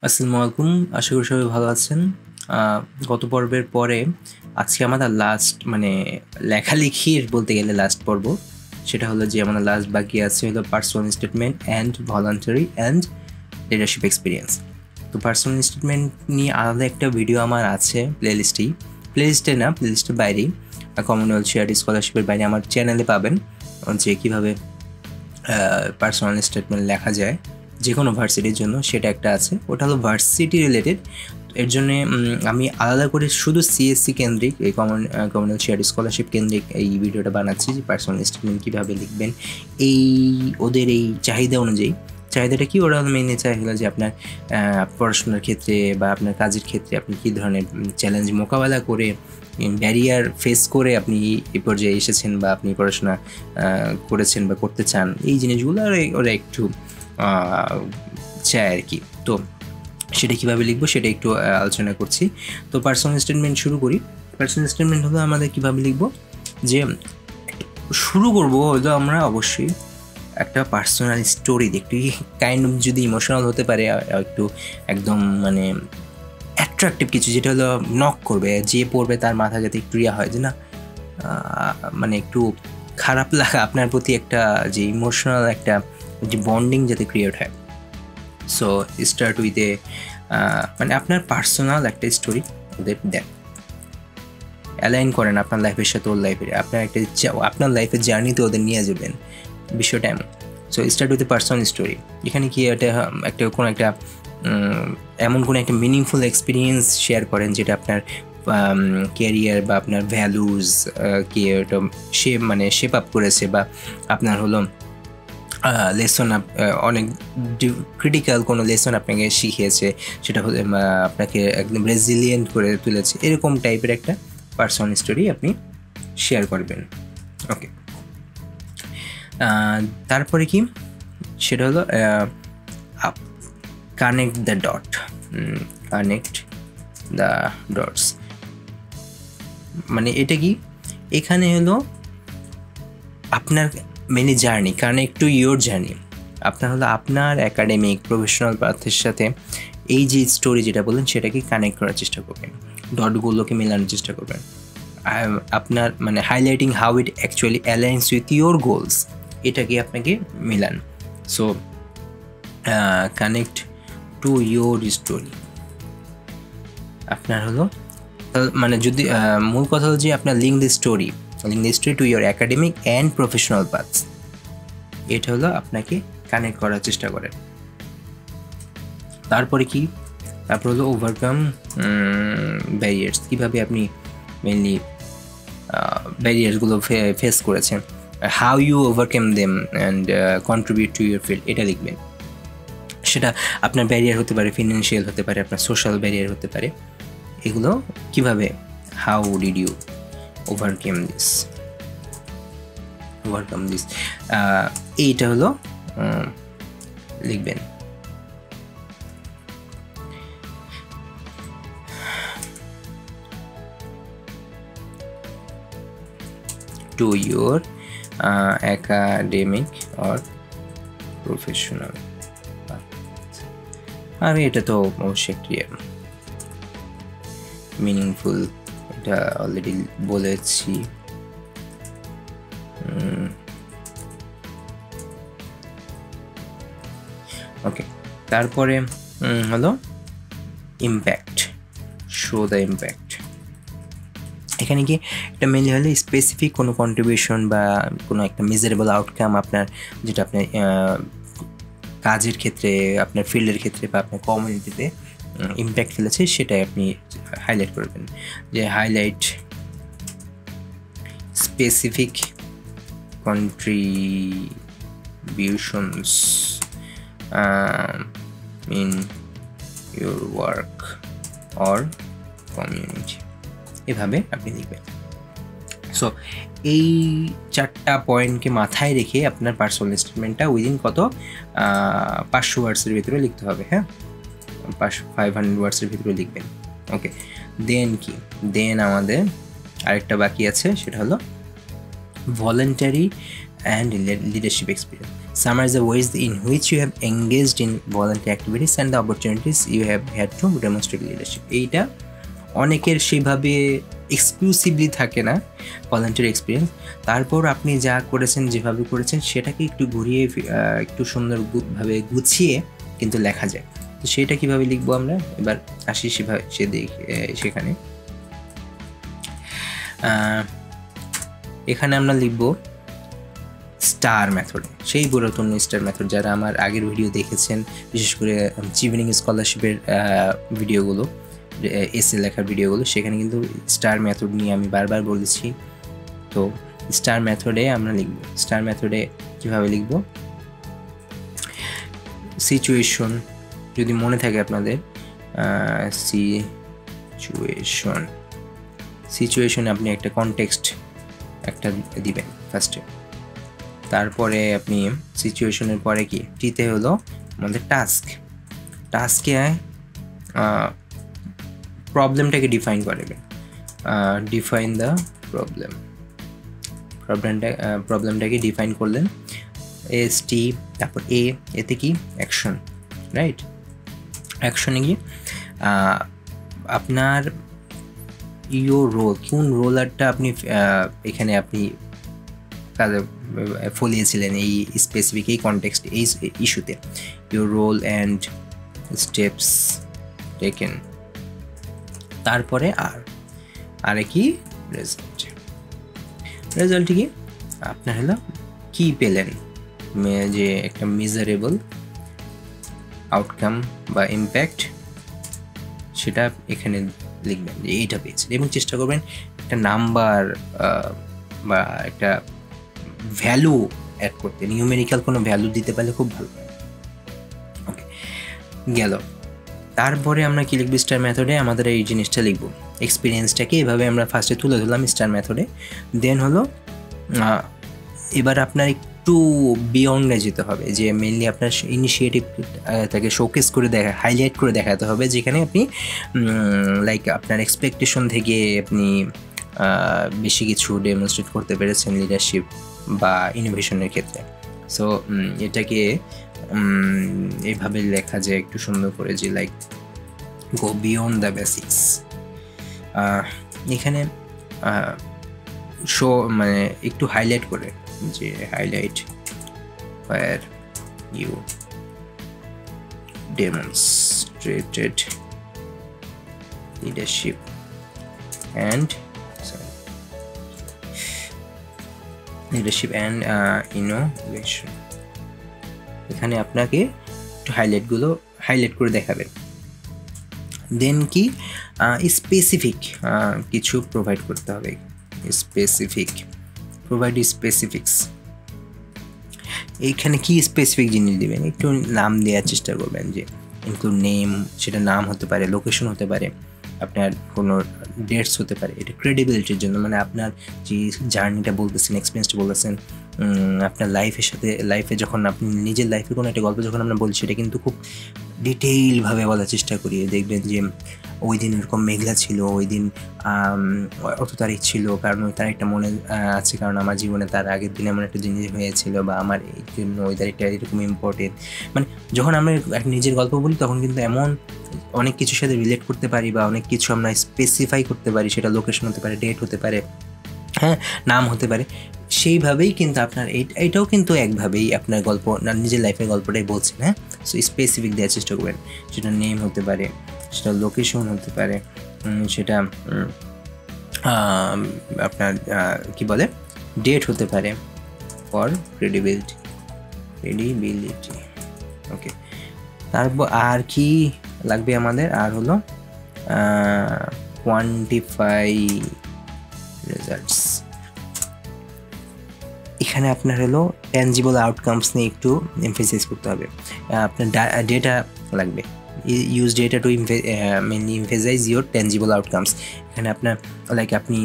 আসসালামু আলাইকুম। আশা করি সবাই ভালো আছেন। গত পর্বের পরে আজকে আমাদের লাস্ট লেখালেখির বলতে গেলে লাস্ট পর্ব। সেটা হলো যে আমাদের লাস্ট বাকি আছে হলো personal statement and voluntary and leadership experience. তো পার্সোনাল স্টেটমেন্ট নিয়ে আলাদা একটা ভিডিও আমার আছে প্লেলিস্টের বাইরেই কমনওয়েলথ শেয়ার স্কলারশিপের বাইরে আমার চ্যানেলে পাবেন যে কীভাবে পার্সোনাল স্টেটমেন্ট লেখা যায় যে কোনো ভার্সিটির জন্য। সেটা একটা আছে, ওটা হলো ভার্সিটি রিলেটেড। এর জন্যে আমি আলাদা করে শুধু সিএসসি কেন্দ্রিক এই কমনওয়েলথ শেয়ার স্কলারশিপ কেন্দ্রিক এই ভিডিওটা বানাচ্ছি যে পার্সোনাল স্টেটমেন্ট কীভাবে লিখবেন এই ওদের এই চাহিদা অনুযায়ী। চাহিদাটা কি, ওরা মেনে চাই হলো যে আপনার পড়াশোনার ক্ষেত্রে বা আপনার কাজের ক্ষেত্রে আপনি কী ধরনের চ্যালেঞ্জ মোকাবেলা করে ব্যারিয়ার ফেস করে আপনি এই পর্যায়ে এসেছেন বা আপনি পড়াশোনা করেছেন বা করতে চান, এই জিনিসগুলো ওরা একটু চায় আর কি। তো সেটা কীভাবে লিখবো সেটা একটু আলোচনা করছি। তো পার্সোনাল স্টেটমেন্ট শুরু করি। পার্সোনাল স্টেটমেন্ট হলো আমাদের কীভাবে লিখবো, যে শুরু করবো হয়তো আমরা অবশ্যই একটা পার্সোনাল স্টোরি একটু কাইন্ড অফ যদি ইমোশনাল হতে পারে, একটু একদম অ্যাট্রাকটিভ কিছু, যেটা হলো নক করবে, যে পড়বে তার মাথা যাতে একটু হয় যে না একটু খারাপ লাগা আপনার প্রতি একটা যে ইমোশনাল একটা যে বন্ডিং যাতে ক্রিয়েট হয়। সো স্টার্ট উইথ এ আপনার পার্সোনাল একটা স্টোরি ওদের দেন, অ্যালাইন করেন আপনার লাইফের সাথে ওর লাইফের, আপনার লাইফের জার্নিতে ওদের নিয়ে যাবেন বিষয়টা এমন। So start with a personal story. এখানে কি কোনো একটা এমন কোনো একটা মিনিংফুল এক্সপিরিয়েন্স শেয়ার করেন যেটা আপনার ক্যারিয়ার বা আপনার ভ্যালুজ শেপ আপ করেছে, বা আপনার হলো লেসন অনেক ক্রিটিক্যাল কোনো লেসন আপনাকে শিখিয়েছে, সেটা হলে আপনাকে একদম রেজিলিয়েন্ট করে তুলেছে, এরকম টাইপের একটা পার্সোনাল স্টোরি আপনি শেয়ার করবেন। ওকে, তারপরে কি সেটা হলো কানেক্ট দ্য ডটস। এটা কি, এখানে হলো আপনার many journey, connect to your journey. আপনার একাডেমিক প্রফেশনাল পাথের সাথে এই যে স্টোরি যেটা বললেন সেটাকে কানেক্ট করার চেষ্টা করবেন, ডটগুলোকে মেলানোর চেষ্টা করবেন। আপনার highlighting how it actually aligns with your goals, এটাকে আপনাকে মেলান। So connect to your story. আপনার হলো যদি মূল কথা হলো যে আপনার link the story to your academic and professional paths, এটা হলো আপনাকে কানেক্ট করার চেষ্টা করেন। তারপরে হলো ওভারকাম ব্যারিয়ার্স, কীভাবে আপনি মেনলি ব্যারিয়ার্সগুলো ফেস করেছেন, how you overcome them and contribute to your field, এটা লিখবেন। সেটা আপনার ব্যারিয়ার হতে পারে, ফিনান্সিয়াল হতে পারে, আপনার সোশ্যাল ব্যারিয়ার হতে পারে, এগুলো কীভাবে, how did you overcome this, এইটা হলো লিখবেন। To your academic or professional, আমি এটা তো অবশ্যই ক্লিয়ার মিনিংফুল, এটা অলরেডি বলেছি। ওকে, তারপরে হলো ইম্প্যাক্ট, শো দ্য ইম্প্যাক্ট। এখানে কি এটা মেনলি হলে স্পেসিফিক কোনো কন্ট্রিবিউশন বা কোনো একটা মেজারেবল আউটকাম আপনার, যেটা আপনার কাজের ক্ষেত্রে, আপনার ফিল্ডের ক্ষেত্রে বা আপনার কমিউনিটিতে ইম্প্যাক্ট ফেলেছে, সেটাই আপনি হাইলাইট করবেন। যে highlight specific contributions in your work or community, এভাবে আপনি লিখবেন। সো এই 4টা পয়েন্টকে মাথায় রেখে আপনার পার্সোনাল স্টেটমেন্টটা উইদিন 500 ওয়ার্ডসের ভিতরে লিখতে হবে। হ্যাঁ, 500 ওয়ার্ডসের ভিতরে লিখবেন। ওকে, দেন আমাদের আরেকটা বাকি আছে, সেটা হলো voluntary and leadership experience. Summarize the ways in which you have engaged in voluntary activities and the opportunities you have had to demonstrate leadership. এইটা অনেকের সেইভাবে এক্সক্লুসিভলি থাকে না ভলান্টিয়ার এক্সপিরিয়েন্স, তারপর আপনি যা করেছেন যেভাবে করেছেন সেটাকে একটু ঘুরিয়ে একটু সুন্দরভাবে গুছিয়ে কিন্তু লেখা যায়। তো সেটা কীভাবে লিখবো আমরা এবার আসি সেখানে। এখানে আমরা লিখব স্টার মেথড, সেই পুরাতন স্টার মেথড। যারা আমার আগের ভিডিও দেখেছেন, বিশেষ করে চিভেনিং স্কলারশিপের ভিডিওগুলো, এসে লেখার ভিডিওগুলো, সেখানে কিন্তু স্টার মেথড নিয়ে আমি বারবার বলেছি। তো স্টার মেথডে আমরা লিখব, স্টার মেথডে কীভাবে লিখব, সিচুয়েশন যদি মনে থাকে আপনাদের, সিচুয়েশন আপনি একটা কনটেক্সট একটা দিবেন ফার্স্টে, তারপরে আপনি সিচুয়েশনের পরে কি টিতে হলো আমাদের টাস্কে প্রবলেমটাকে ডিফাইন করবেন, ডিফাইন দ্য প্রবলেমটাকে ডিফাইন করলেন, ST, তারপর এতে কি অ্যাকশন, রাইট? অ্যাকশনে কি আপনার ইয়োর রোল, কোন রোলারটা আপনি এখানে আপনি কাজে ফলিয়েছিলেন এই স্পেসিফিক এই কনটেক্সট এই ইস্যুতে, your role and steps taken, তারপরে আর কি রেজাল্ট কি আপনার হলো কি পেলেন, যে একটা মেজারেবল আউটকাম বা ইম্প্যাক্ট, সেটা এখানে লিখবেন যে এইটা পেয়েছেন, এবং চেষ্টা করবেন একটা নাম্বার বা একটা ভ্যালু অ্যাড করতে, নিউমেরিক্যাল কোনো ভ্যালু দিতে পারলে খুব ভালো। ওকে, গেল। তারপরে আমরা কি লিখব স্টার মেথডে, আমাদের এই জিনিসটা লিখব, এক্সপিরিয়েন্সটাকে এভাবে আমরা ফার্স্টে তুলে ধরলাম স্টার মেথডে। দেন হলো এবার আপনার একটু বিয়ন্ডে যেতে হবে, যে মেনলি আপনার ইনিশিয়েটিভটাকে শোকেস করে হাইলাইট করে দেখাতে হবে, যেখানে আপনি লাইক আপনার এক্সপেকটেশন থেকে আপনি বেশি কিছু ডেমনস্ট্রেট করতে পেরেছেন লিডারশিপ বা ইনোভেশনের ক্ষেত্রে। সো এটাকে এইভাবে লেখা যায় একটু সুন্দর করে, যে like go beyond the basics. এখানে মানে একটু হাইলাইট করে, যে highlight where you demonstrated leadership and innovation। এখানে আপনাকে একটু হাইলাইট করে দেখাবেন। দেন কি স্পেসিফিক কিছু প্রোভাইড করতে হবে, প্রোভাইড স্পেসিফিক্স। এইখানে কি স্পেসিফিক জিনিস দিবেন, একটু নাম দেওয়ার চেষ্টা করবেন, যে ইনক্লুড নেম, সেটা নাম হতে পারে, লোকেশন হতে পারে, আপনার কোনো ডেটস হতে পারে। এটা ক্রেডিবিলিটির জন্য, মানে আপনার যে জার্নিটা বলতেছেন, এক্সপিরিয়েন্সটা বলতেছেন, আপনার লাইফে যখন আপনি নিজের লাইফে কোনো একটা গল্প যখন আমরা বলি, সেটা কিন্তু খুব ডিটেইলভাবে বলার চেষ্টা করি। দেখবেন যে ওই দিন এরকম মেঘলা ছিল, ওই দিন অত তারিখ ছিল, কারণ ওই তারিখটা মনে আছে, কারণ আমার জীবনে তার আগের দিন এমন একটা জিনিস হয়েছিল, বা আমার এই জন্য ওই তারিখটা এরকম ইম্পর্টেন্ট। মানে যখন আমরা নিজের গল্প বলি, তখন কিন্তু এমন অনেক কিছুর সাথে রিলেট করতে পারি, বা অনেক কিছু আমরা স্পেসিফাই করতে পারি, সেটা লোকেশন হতে পারে, ডেট হতে পারে, হ্যাঁ, নাম হতে পারে। সেইভাবেই কিন্তু আপনার এইটাও কিন্তু একভাবেই আপনার গল্প, নিজের লাইফের গল্পটাই বলছেন, হ্যাঁ। সো স্পেসিফিক দেওয়ার চেষ্টা করবেন, সেটা নেম হতে পারে, সেটা লোকেশন হতে পারে, সেটা আপনার কি বলে ডেট হতে পারে, ফর ক্রেডিবিলিটি। ওকে, তারপর আর কি লাগবে আমাদের, আর হলো কোয়ান্টিফাই রেজাল্টস। এখানে আপনার হলো ট্যানজিবল আউটকামস নিয়ে একটু এমফেসাইজ করতে হবে। আপনার ডেটা লাগবে, use data two mainly emphasise your tangible outcomes. এখানে আপনার লাইক আপনি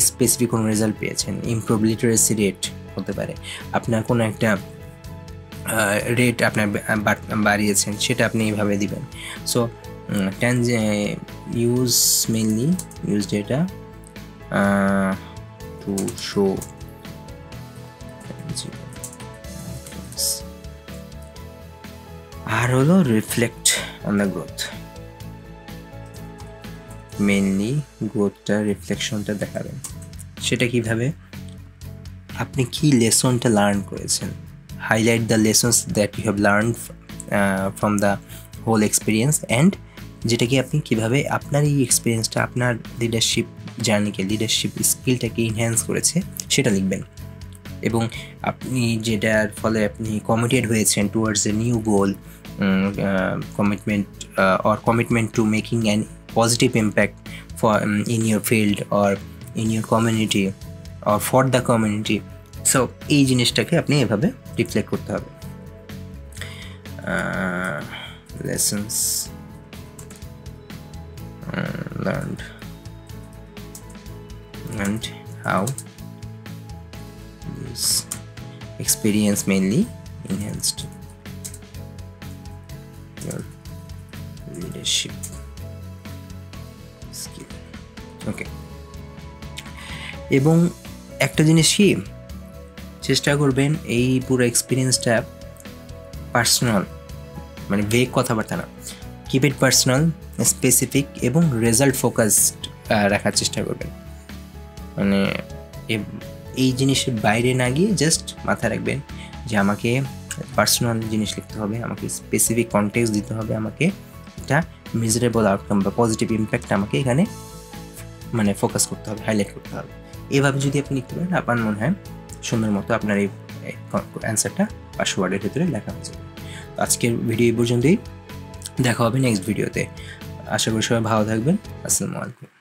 স্পেসিফিক কোনো রেজাল্ট পেয়েছেন, ইমপ্রুভ লিটারেসি রেট হতে পারে, আপনার কোনো একটা রেট আপনার বাড়িয়েছেন, সেটা আপনি এইভাবে দিবেন। So use data to show আর হলো reflect on the growth, mainly গ্রোথটা রিফ্লেকশনটা দেখাবেন। সেটা কিভাবে, আপনি কি লেসনটা লার্ন করেছেন, highlight the lessons that you have learn from the whole experience, and যেটা কি আপনি কীভাবে আপনার এই এক্সপিরিয়েন্সটা আপনার লিডারশিপ জার্নিকে, লিডারশিপ স্কিলটাকে ইনহ্যান্স করেছে সেটা লিখবেন। এবং আপনি যেটার ফলে আপনি কমিটেড হয়েছেন towards a new goal, commitment to making an positive impact in your field or in your community or for the community. So এই জিনিসটাকে আপনি এভাবে রিফ্লেক্ট করতে হবে। lessons learned and how this experience mainly enhanced your leadership skill. ওকে, এবং একটা জিনিস কি চেষ্টা করবেন এই পুরো এক্সপিরিয়েন্সটা পার্সোনাল, মানে ভেগ কথাবার্তা না, কিপ ইট পার্সোনাল, স্পেসিফিক এবং রেজাল্ট ফোকাসড রাখার চেষ্টা করবেন। মানে এই জিনিসের বাইরে না গিয়ে জাস্ট মাথায় রাখবেন যে আমাকে পার্সোনাল জিনিস লিখতে হবে, আমাকে স্পেসিফিক কনটেক্সট দিতে হবে, আমাকে একটা মেজারেবল আউটকাম বা পজিটিভ ইম্প্যাক্ট আমাকে এখানে মানে ফোকাস করতে হবে, হাইলাইট করতে হবে। এভাবে যদি আপনি লিখতে পারেন, আপনার মনে হয় সুন্দর মতো আপনার এই অ্যান্সারটা 500 ওয়ার্ডের ভিতরে লেখা হয়ে যাবে। আজকের ভিডিও এই পর্যন্তই, দেখা হবে নেক্সট ভিডিওতে। আশা করি সবাই ভালো থাকবেন। আসসালামু আলাইকুম।